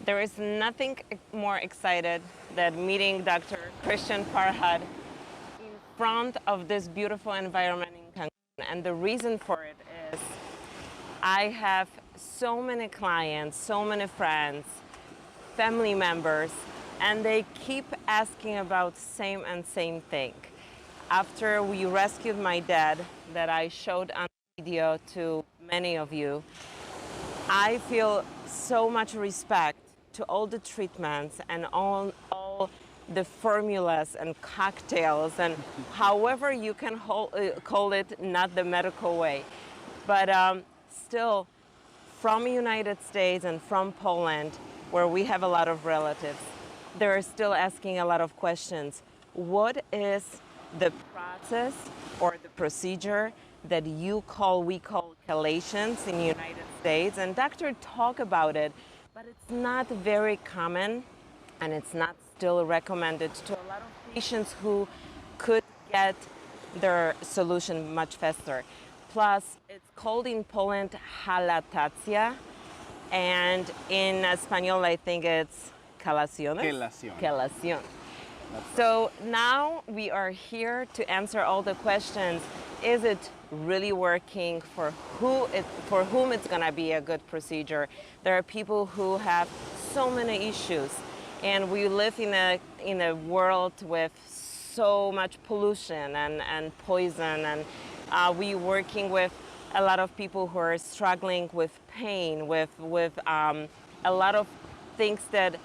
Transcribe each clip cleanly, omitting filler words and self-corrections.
There is nothing more excited than meeting Dr. Christian Farjat in front of this beautiful environment in Cancun. And the reason for it is I have so many clients, so many friends, family members, and they keep asking about same thing. After we rescued my dad, that I showed on video to many of you, I feel so much respect to all the treatments and all the formulas and cocktails and however you can call it, not the medical way. But still, from United States and from Poland, where we have a lot of relatives, they're still asking a lot of questions. What is the process or the procedure that we call chelations in the United States? And doctors talk about it, but it's not very common and it's not still recommended to a lot of patients who could get their solution much faster. Plus, it's called in Poland halatacja, and in Espanol I think it's chelation. Chelation. So now we are here to answer all the questions. Is it really working? For whom it's going to be a good procedure? There are people who have so many issues, and we live in a world with so much pollution and poison, and we working with a lot of people who are struggling with pain, with a lot of things that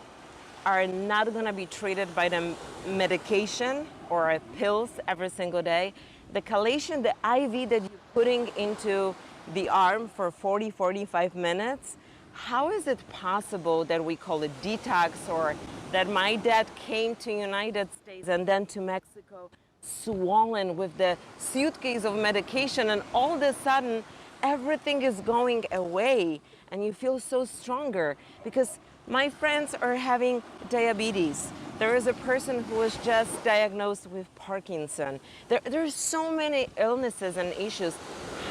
are not going to be treated by the medication or pills every single day. The chelation, the IV that you're putting into the arm for 40-45 minutes, how is it possible that we call it detox, or that my dad came to United States and then to Mexico swollen with the suitcase of medication, and all of a sudden everything is going away and you feel so stronger? Because my friends are having diabetes. There is a person who was just diagnosed with Parkinson. There are so many illnesses and issues.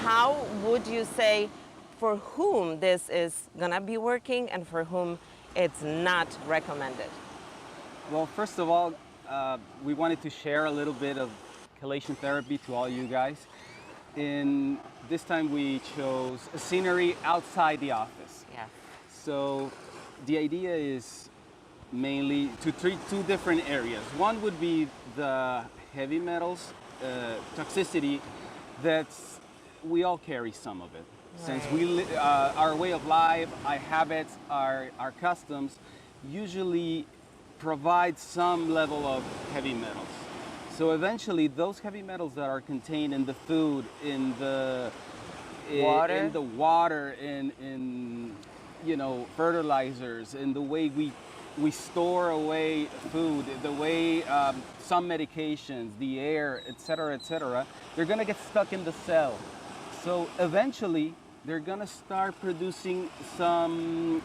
How would you say for whom this is gonna be working and for whom it's not recommended? Well, first of all, we wanted to share a little bit of chelation therapy to all you guys. In this time we chose a scenery outside the office. Yeah. So the idea is mainly to treat two different areas. One would be the heavy metals toxicity that we all carry some of it. Right. Since our way of life, our habits, our customs usually provide some level of heavy metals. So eventually those heavy metals that are contained in the food, in the water, in fertilizers, in the way we store away food, the way some medications, the air, etc., they're gonna get stuck in the cell. So eventually they're gonna start producing some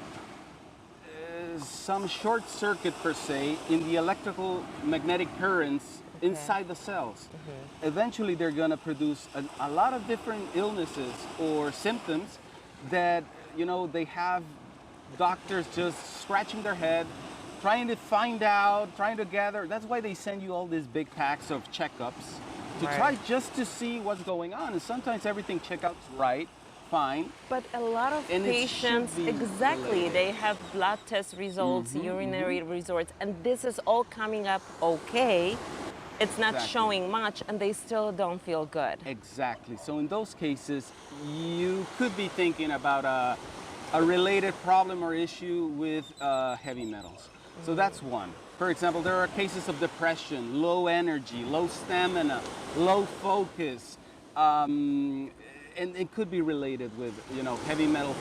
short circuit per se in the electrical magnetic currents inside the cells. Eventually they're gonna produce a lot of different illnesses or symptoms that they have doctors just scratching their head, trying to find out, trying to gather. That's why they send you all these big packs of checkups to try just to see what's going on. And sometimes everything checks out right, fine. But a lot of patients, exactly, they have blood test results, urinary results, and this is all coming up okay. It's not showing much, and they still don't feel good. Exactly. So in those cases, you could be thinking about a related problem or issue with heavy metals. So that's one. For example, there are cases of depression, low energy, low stamina, low focus, and it could be related with heavy metal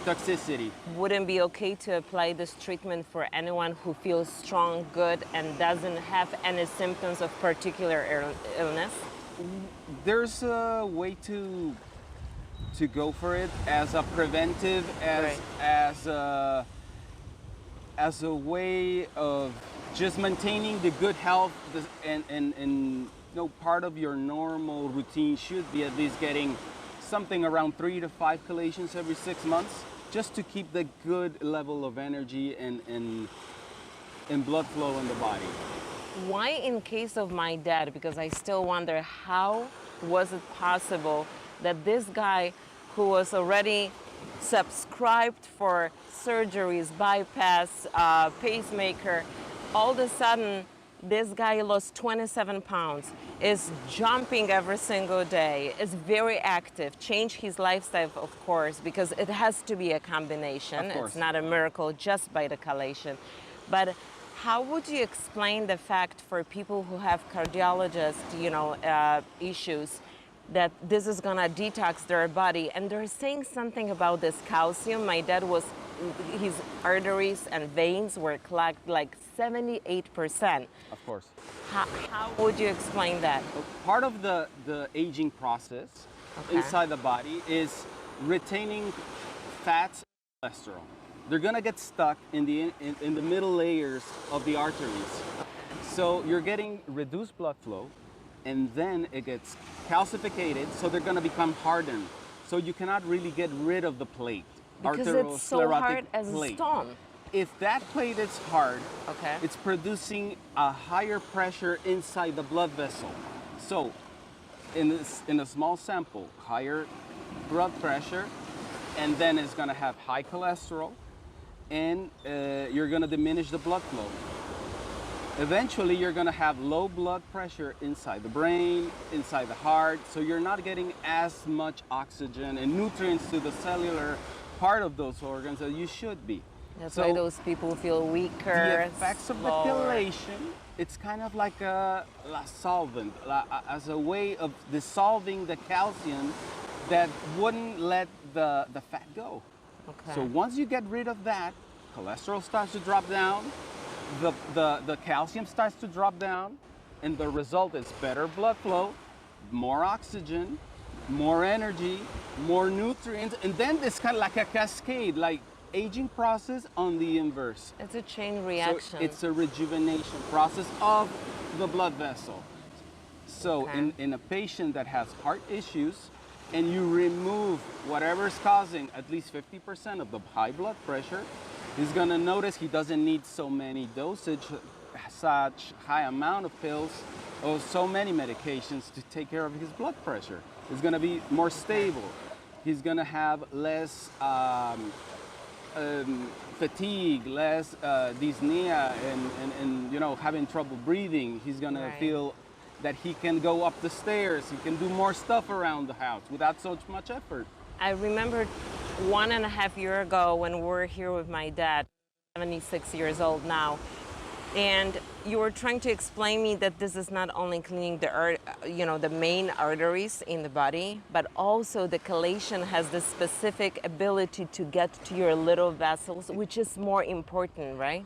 toxicity. Wouldn't be okay to apply this treatment for anyone who feels strong, good, and doesn't have any symptoms of particular illness? There's a way to go for it as a preventive, as a way of just maintaining the good health, and part of your normal routine should be at least getting something around 3 to 5 chelations every 6 months. just to keep the good level of energy and blood flow in the body. Why in case of my dad? Because I still wonder, how was it possible that this guy who was already subscribed for surgeries, bypass, pacemaker, all of a sudden this guy lost 27 pounds, is jumping every single day, is very active, changed his lifestyle, of course, because it has to be a combination. Of course. It's not a miracle just by the chelation. But how would you explain the fact for people who have cardiologist, issues, that this is gonna detox their body? And they're saying something about this calcium. My dad his arteries and veins were clogged like 78%. Of course. How would you explain that? Part of the aging process inside the body is retaining fats and cholesterol. They're gonna get stuck in the middle layers of the arteries. So you're getting reduced blood flow, and then it gets calcificated, so they're gonna become hardened. So you cannot really get rid of the plate. Because it's so hard as a stone. If that plate is hard, Okay. it's producing a higher pressure inside the blood vessel. So in a small sample, higher blood pressure, and then it's gonna have high cholesterol, and you're gonna diminish the blood flow. Eventually, you're gonna have low blood pressure inside the brain, inside the heart, so you're not getting as much oxygen and nutrients to the cellular part of those organs as you should be. That's why those people feel weaker. The effects of the chelation, it's kind of like a solvent, as a way of dissolving the calcium that wouldn't let the fat go. Okay. So once you get rid of that, cholesterol starts to drop down, the calcium starts to drop down, and the result is better blood flow, more oxygen, more energy, more nutrients, and then it's kind of like a cascade, like aging process on the inverse. It's a chain reaction. So it's a rejuvenation process of the blood vessel. So in a patient that has heart issues, and you remove whatever is causing at least 50% of the high blood pressure, he's gonna notice he doesn't need so many dosage, such high amount of pills, or so many medications to take care of his blood pressure. He's gonna be more stable. He's gonna have less fatigue, less dyspnea, and having trouble breathing. He's gonna feel that he can go up the stairs. He can do more stuff around the house without so much effort. I remember 1.5 years ago when we were here with my dad, 76 years old now, and you were trying to explain me that this is not only cleaning the main arteries in the body, but also the chelation has the specific ability to get to your little vessels, which is more important, right?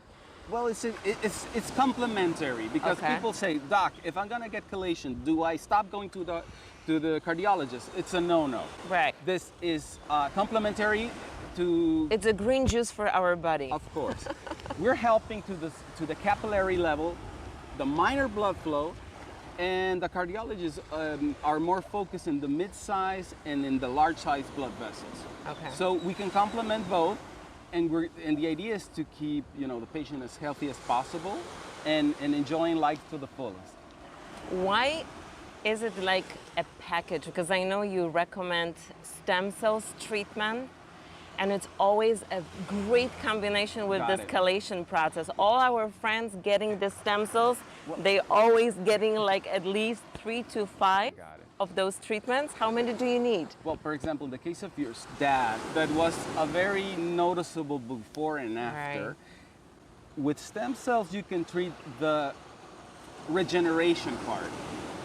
Well, it's complementary, because people say, Doc, if I'm gonna get chelation, do I stop going to the cardiologist? It's a no-no. Right. This is complementary to... It's a green juice for our body. Of course. We're helping to the capillary level, the minor blood flow, and the cardiologists are more focused in the mid-size and in the large-size blood vessels. Okay. So we can complement both. And the idea is to keep the patient as healthy as possible and enjoying life to the fullest. Why is it like a package? Because I know you recommend stem cells treatment, and it's always a great combination with this chelation process. All our friends getting the stem cells, they always getting like at least 3 to 5 of those treatments. How many do you need? Well, for example, in the case of your dad, that was a very noticeable before and after. Right. With stem cells, you can treat the regeneration part.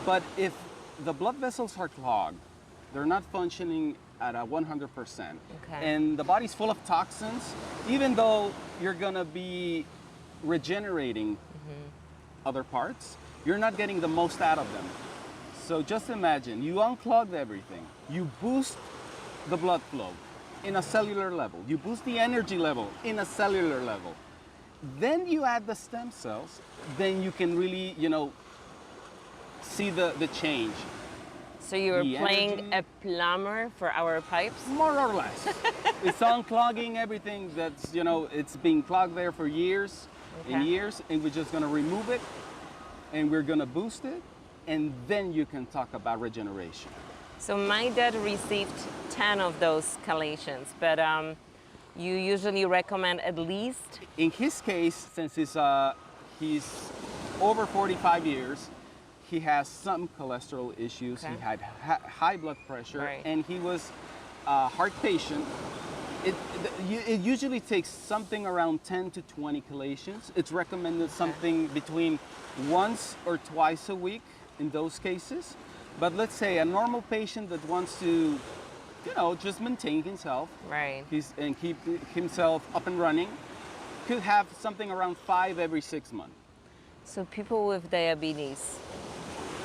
But if the blood vessels are clogged, they're not functioning at a 100%, and the body's full of toxins, even though you're gonna be regenerating other parts, you're not getting the most out of them. So just imagine, you unclog everything, you boost the blood flow in a cellular level, you boost the energy level in a cellular level, then you add the stem cells, then you can really, see the change. So you were the playing energy. a plumber for our pipes? More or less. It's unclogging everything that's, it's been clogged there for years and Okay. years, and we're just gonna remove it, and we're gonna boost it, and then you can talk about regeneration. So my dad received 10 of those chelations, but you usually recommend at least? In his case, since he's over 45 years, he has some cholesterol issues. Okay. He had high blood pressure, Right. and he was a heart patient. It usually takes something around 10 to 20 chelations. It's recommended something between once or twice a week in those cases. But let's say a normal patient that wants to, just maintain himself, Right. and keep himself up and running, could have something around 5 every 6 months. So people with diabetes,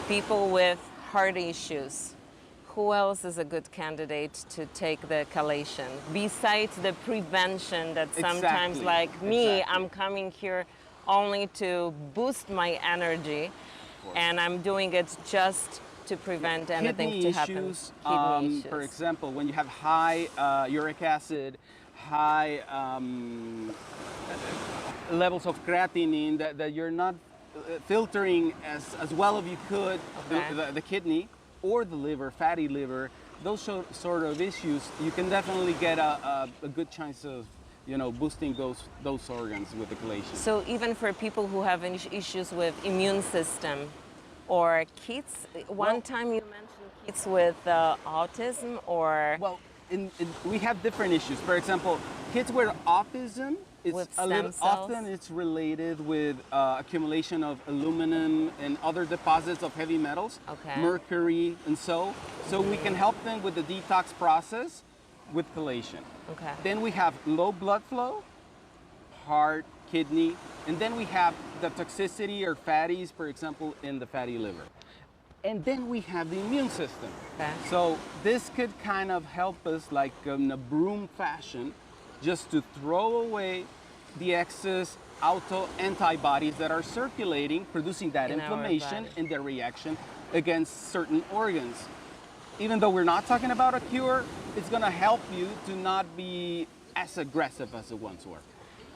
people with heart issues, who else is a good candidate to take the chelation besides the prevention that sometimes, Exactly. like me, Exactly. I'm coming here only to boost my energy, and I'm doing it just to prevent anything Kidney to issues, happen. Kidney issues. for example, when you have high uric acid, high levels of creatinine that you're not filtering as well as you could, Okay. the kidney or the liver, fatty liver, those sort of issues, you can definitely get a good chance of boosting those organs with the chelation. So even for people who have issues with immune system or kids, one time you mentioned kids with autism or Well, we have different issues. For example, kids with autism, With it's a little stem cells? often it's related with accumulation of aluminum and other deposits of heavy metals, Okay. mercury, and so we can help them with the detox process with chelation. Okay. Then we have low blood flow, heart, kidney, and then we have the toxicity or fatties, for example, in the fatty liver. And then we have the immune system. Okay. So this could kind of help us like in a broom fashion, just to throw away the excess antibodies that are circulating, producing that In our inflammation body. and their reaction against certain organs. Even though we're not talking about a cure, it's gonna help you to not be as aggressive as it once were.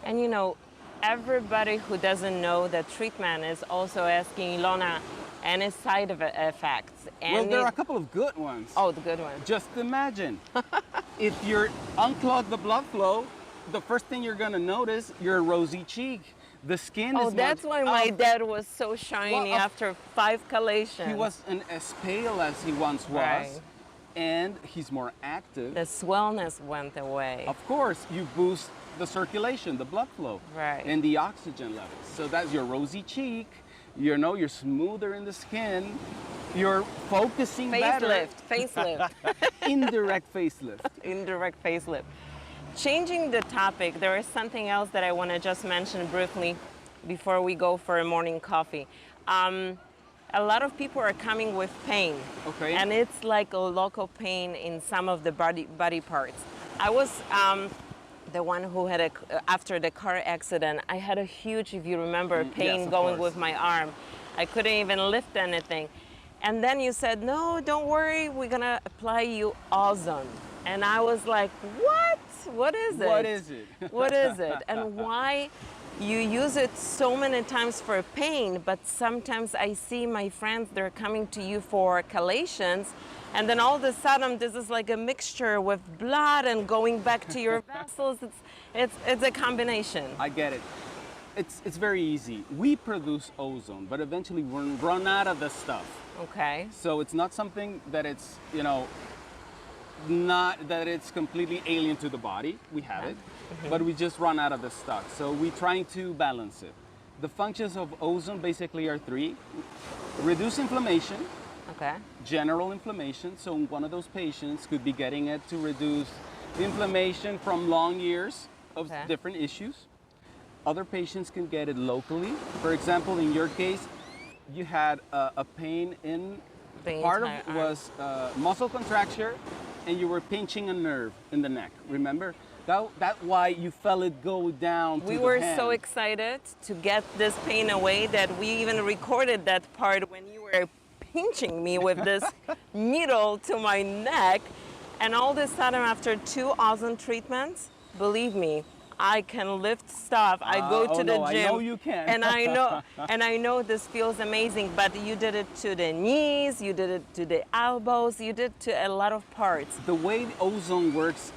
And everybody who doesn't know the treatment is also asking Ilona any side effects. Well, there are a couple of good ones. Oh, the good one. Just imagine, if you unclog the blood flow, the first thing you're gonna notice, your rosy cheek. The skin Oh, is that's much why my up- dad was so shiny Well, after 5 chelations. He wasn't as pale as he once was, Right. and he's more active. The swellness went away. Of course, you boost the circulation, the blood flow, Right. and the oxygen levels. So that's your rosy cheek. You're smoother in the skin. You're focusing better. Facelift. Indirect facelift. Indirect facelift. Changing the topic, there is something else that I want to just mention briefly before we go for a morning coffee. A lot of people are coming with pain. Okay. And it's like a local pain in some of the body parts. I was the one who had after the car accident, I had a huge, if you remember, pain yes, of going course. with my arm. I couldn't even lift anything. And then you said, no, don't worry, we're gonna apply you Ozone. And I was like, what? What is it? What is it? What is it? And why you use it so many times for pain, but sometimes I see my friends, they're coming to you for chelations, and then all of a sudden this is like a mixture with blood and going back to your vessels. It's a combination. I get it. It's very easy. We produce ozone, but eventually we're run out of the stuff. Okay. So it's not something that it's, not that it's completely alien to the body. We have it, but we just run out of the stock. So we're trying to balance it. The functions of ozone basically are 3. Reduce inflammation, Okay. general inflammation. So one of those patients could be getting it to reduce inflammation from long years of Okay. different issues. Other patients can get it locally. For example, in your case, you had a pain in The part of entire it arm. was muscle contracture, and you were pinching a nerve in the neck. Remember? That's why you felt it go down. We to were the hand. so excited to get this pain away that we even recorded that part when you were pinching me with this needle to my neck. And all of a sudden, after 2 Ozone treatments, believe me, I can lift stuff. I go to the gym. I know you can. and I know this feels amazing, but you did it to the knees, you did it to the elbows, you did it to a lot of parts. The way the ozone works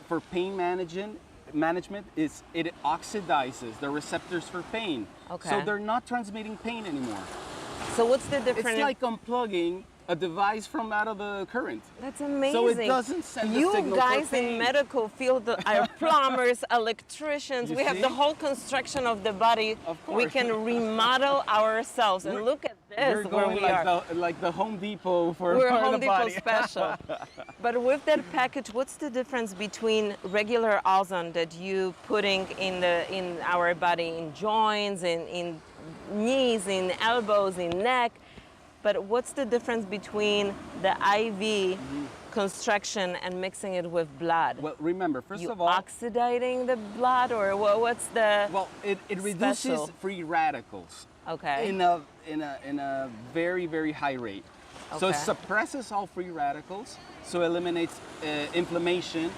for pain management is it oxidizes the receptors for pain. Okay. So they're not transmitting pain anymore. So what's the difference? It's like unplugging a device from out of the current. That's amazing. So it doesn't send the signal You guys for in pain. medical field are plumbers, electricians. You We have see? the whole construction of the body. Of course. We can remodel ourselves. And look at this, We're where going we like are. like the Home Depot for We're the Home Depot body. special. But with that package, what's the difference between regular ozone that you putting in our body, in joints, in knees, in elbows, in neck? But what's the difference between the IV construction and mixing it with blood? Well, remember, first You of all, oxidating the blood, or what's the? well, it reduces special? free radicals Okay. in a very, very high rate. So it Okay. suppresses all free radicals, so eliminates inflammation.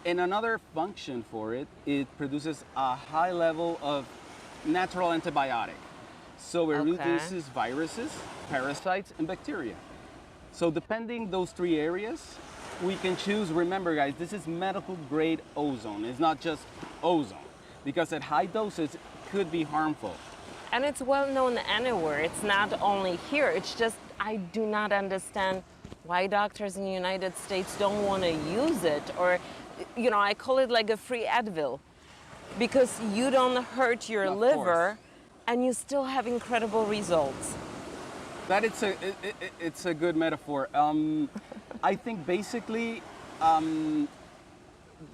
And another function for it, it produces a high level of natural antibiotic. So it Okay. reduces viruses, parasites, and bacteria. So depending those 3 areas, we can choose. Remember, guys, this is medical grade ozone. It's not just ozone, because at high doses it could be harmful. And it's well known anywhere. It's not only here. It's just I do not understand why doctors in the United States don't want to use it, or, you know, I call it like a free Advil, because you don't hurt your Of liver, course. and you still have incredible results. That it's a good metaphor. I think basically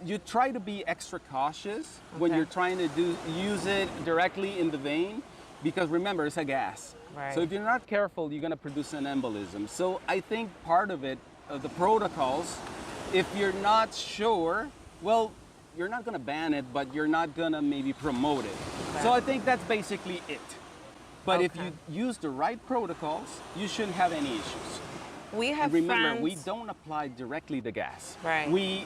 you try to be extra cautious when Okay. you're trying to use it directly in the vein, because remember, it's a gas. Right. So if you're not careful, you're going to produce an embolism. So I think part of it, the protocols, if you're not sure, well, you're not going to ban it, but you're not going to maybe promote it. Okay. So I think that's basically it. But if Okay. you use the right protocols, you shouldn't have any issues. We have And remember, friends. we don't apply directly the gas. Right. We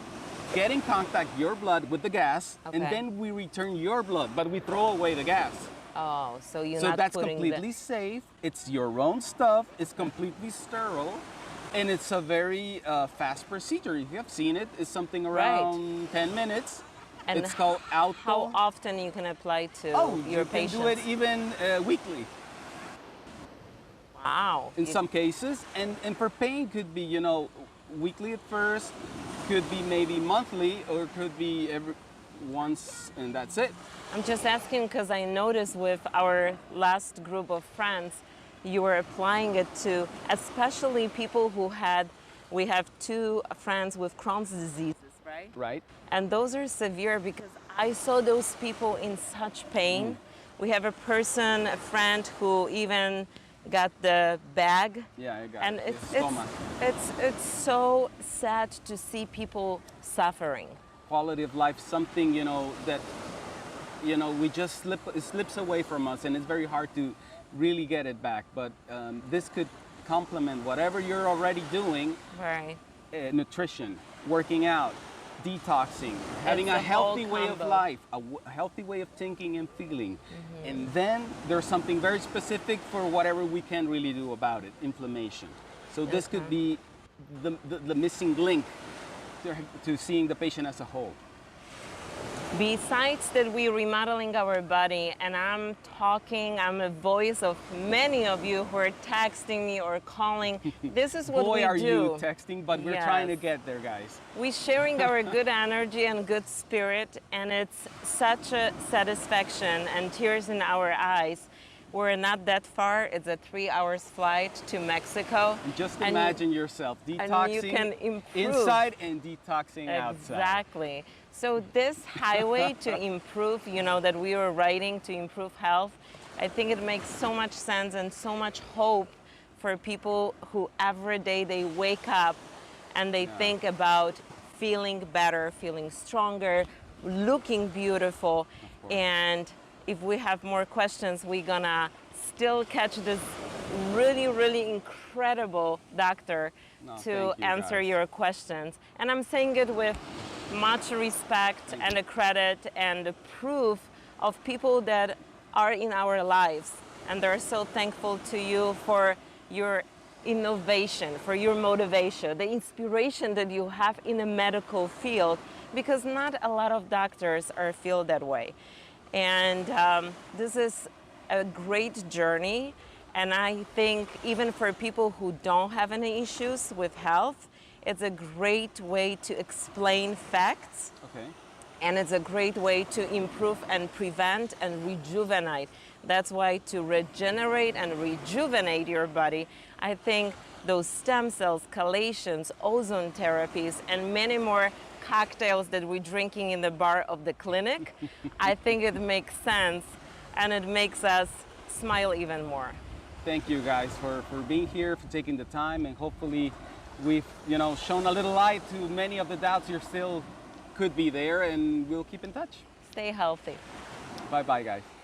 get in contact your blood with the gas, and Okay. then we return your blood, but we throw away the gas. Oh, so you're So not that's putting completely safe. It's your own stuff. It's completely sterile, and it's a very fast procedure. If you have seen it, it's something around 10 minutes. And it's called auto. How often you can apply to your you patients? can do it even weekly Wow. in some cases, and for pain could be, you know, weekly at first, could be maybe monthly, or could be every once, and that's it. I'm just asking because I noticed with our last group of friends, you were applying it to especially people who had, we have 2 friends with Crohn's diseases, right? Right. And those are severe because I saw those people in such pain. We have a person, a friend who even got the bag. Yeah, I got And it. it's, The stoma. it's so sad to see people suffering. Quality of life, something, you know, that, you know, we just it slips away from us, and it's very hard to really get it back. But this could complement whatever you're already doing. Right. Nutrition, working out, detoxing, having a a whole healthy way of combo. life, a healthy way of thinking and feeling. And then there's something very specific for whatever we can really do about it, inflammation. So this could be the missing link to seeing the patient as a whole. Besides that, we're remodeling our body, and I'm a voice of many of you who are texting me or calling. This is what Boy, we are do. you texting, but we're trying to Yes. get there, guys. We're sharing our good energy and good spirit, and it's such a satisfaction and tears in our eyes. We're not that far. It's a 3 hours flight to Mexico. And just And- imagine yourself and detoxing you can improve. inside and detoxing outside. Exactly. So this highway to improve, you know, that we were writing to improve health, I think it makes so much sense and so much hope for people who every day they wake up and they think about feeling better, feeling stronger, looking beautiful. And if we have more questions, we're gonna still catch this really, really incredible doctor No, to thank you, answer guys. your questions. And I'm saying it with much respect and a credit and a proof of people that are in our lives. And they're so thankful to you for your innovation, for your motivation, the inspiration that you have in the medical field, because not a lot of doctors feel that way. And this is a great journey. And I think even for people who don't have any issues with health, it's a great way to explain facts. Okay. And it's a great way to improve and prevent and rejuvenate. That's why to regenerate and rejuvenate your body, I think those stem cells, chelations, ozone therapies, and many more cocktails that we're drinking in the bar of the clinic, I think it makes sense and it makes us smile even more. Thank you guys for being here, for taking the time, and hopefully we've shown a little light to many of the doubts you still could be there, and we'll keep in touch. Stay healthy. Bye bye guys.